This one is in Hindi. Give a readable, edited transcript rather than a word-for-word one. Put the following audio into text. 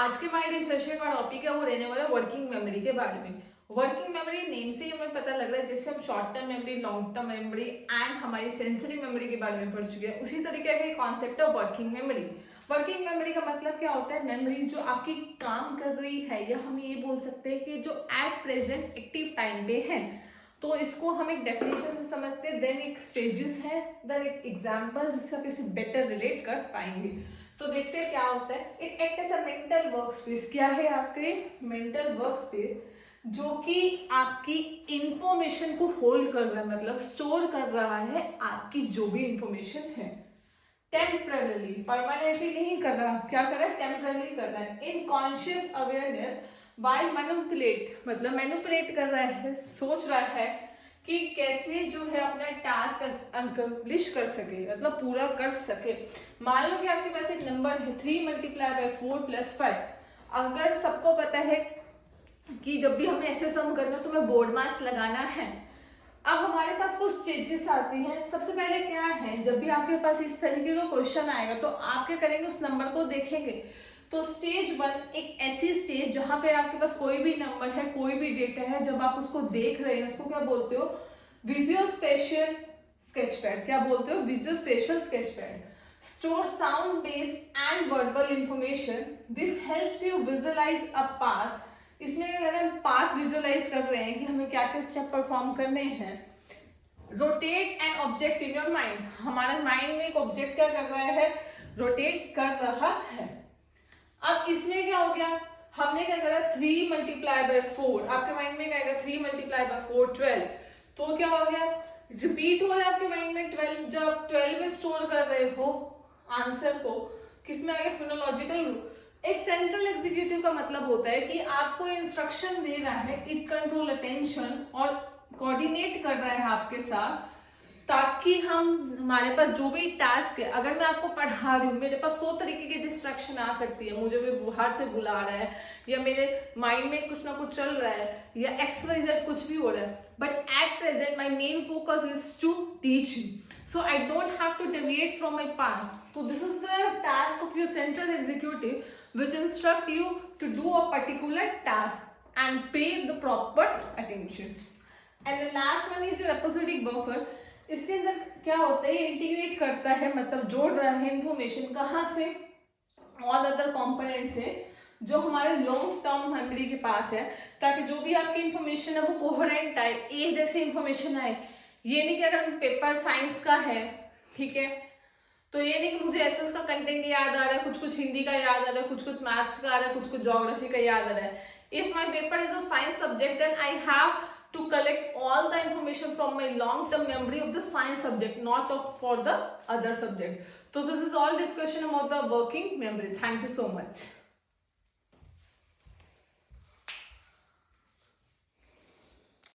आज के हमारे डिस्कशन का टॉपिक है वो रहने वाला वर्किंग मेमोरी के बारे में। वर्किंग मेमोरी नेम से ही हमें पता लग रहा है, जैसे हम short term memory, long term memory and हमारी सेंसरी मेमोरी के बारे में पढ़ चुके हैं, उसी तरीके का कॉन्सेप्ट है वर्किंग मेमोरी। वर्किंग मेमोरी का मतलब क्या होता है? मेमोरी जो आपकी काम कर रही है, या हम ये बोल सकते हैं कि जो एट प्रेजेंट एक्टिव टाइम पे है। तो इसको हम एक डेफिनेशन से समझते हैं, देन एक स्टेजेस है, देन एक एग्जांपल जिससे आप इसे बेटर रिलेट कर पाएंगे। तो देखते हैं क्या होता है। It act as a mental workspace. क्या है आपके मेंटल वर्कस्पेस? जो कि आपकी इंफॉर्मेशन को होल्ड कर रहा है, मतलब स्टोर कर रहा है आपकी जो भी इंफॉर्मेशन है। टेम्परली, परमानेंटली नहीं कर रहा, क्या कर रहा है? टेम्परली कर रहा है। इन कॉन्शियस अवेयरनेस वाइल मैनिपुलेट, मतलब मैनिपुलेट कर रहा है, सोच रहा है कि कैसे जो है अपना टास्क अकम्प्लिश कर सके, मतलब पूरा कर सके। मान लो कि आपके पास एक नंबर है 3 × 4 + 5। अगर सबको पता है कि जब भी हमें ऐसे सम करना तो हमें बोर्ड मास लगाना है। अब हमारे पास कुछ स्टेजेस आती हैं। सबसे पहले क्या है, जब भी आपके पास इस तरीके का क्वेश्चन आएगा तो आप क्या करेंगे, उस नंबर को देखेंगे। तो स्टेज 1 एक ऐसी स्टेज जहां पे आपके पास कोई भी नंबर है, कोई भी डेटा है, जब आप उसको देख रहे हैं उसको क्या बोलते हो? Visual spatial sketch pad. क्या बोलते हो? Visual spatial sketch pad. Store sound based and verbal information. This helps you visualize a path. इसमें अगर हम पाथ विजुअलाइज कर रहे हैं कि हमें क्या क्या स्टेप परफॉर्म करने हैं। Rotate an object in your mind. हमारे माइंड में एक ऑब्जेक्ट क्या कर रहा है? रोटेट कर रहा है। अब इसमें क्या हो गया, हमने क्या करा 3 × 4। आपके माइंड में क्या आएगा? 3 × 4 12। तो क्या हो गया, रिपीट हो रहा है आपके माइंड में 12। जब आप 12 में स्टोर कर रहे हो आंसर को, किसमें आएगा? Phonological group. एक सेंट्रल एग्जीक्यूटिव का मतलब होता है कि आपको इंस्ट्रक्शन दे रहा है, इट कंट्रोल अटेंशन और कोऑर्डिनेट कर रहा है आपके साथ, ताकि हम हमारे पास जो भी टास्क है, अगर मैं आपको पढ़ा रही हूँ, मेरे पास 100 तरीके की डिस्ट्रैक्शन आ सकती है। मुझे भी बाहर से बुला रहा है, या मेरे माइंड में कुछ ना कुछ चल रहा है, या XYZ कुछ भी हो रहा है, but at present my main focus is to teach you, so I don't have to deviate from my path. तो this is the task of your central executive which instruct you to do a particular task and pay the proper attention. And the last one is your episodic buffer. इसके अंदर क्या होता है, इंटीग्रेट करता है, मतलब जोड़ रहा है इंफॉर्मेशन कहाँ से? ऑल अदर कंपोनेंट से जो हमारे लॉन्ग टर्म मेमोरी के पास है, ताकि जो भी आपकी इंफॉर्मेशन है वो कोहेरेंट आए, एक जैसे इंफॉर्मेशन आए। ये नहीं कि अगर पेपर साइंस का है, ठीक है, तो ये नहीं कि मुझे एसएस का कंटेंट याद आ रहा है, कुछ कुछ हिंदी का याद आ रहा है, कुछ कुछ मैथ्स का आ रहा है, कुछ कुछ ज्योग्राफी का याद आ रहा है। If my paper is of science subject, then I have to collect all the information from my long term memory of the science subject, not for the other subject. So this is all discussion about the working memory. Thank you so much.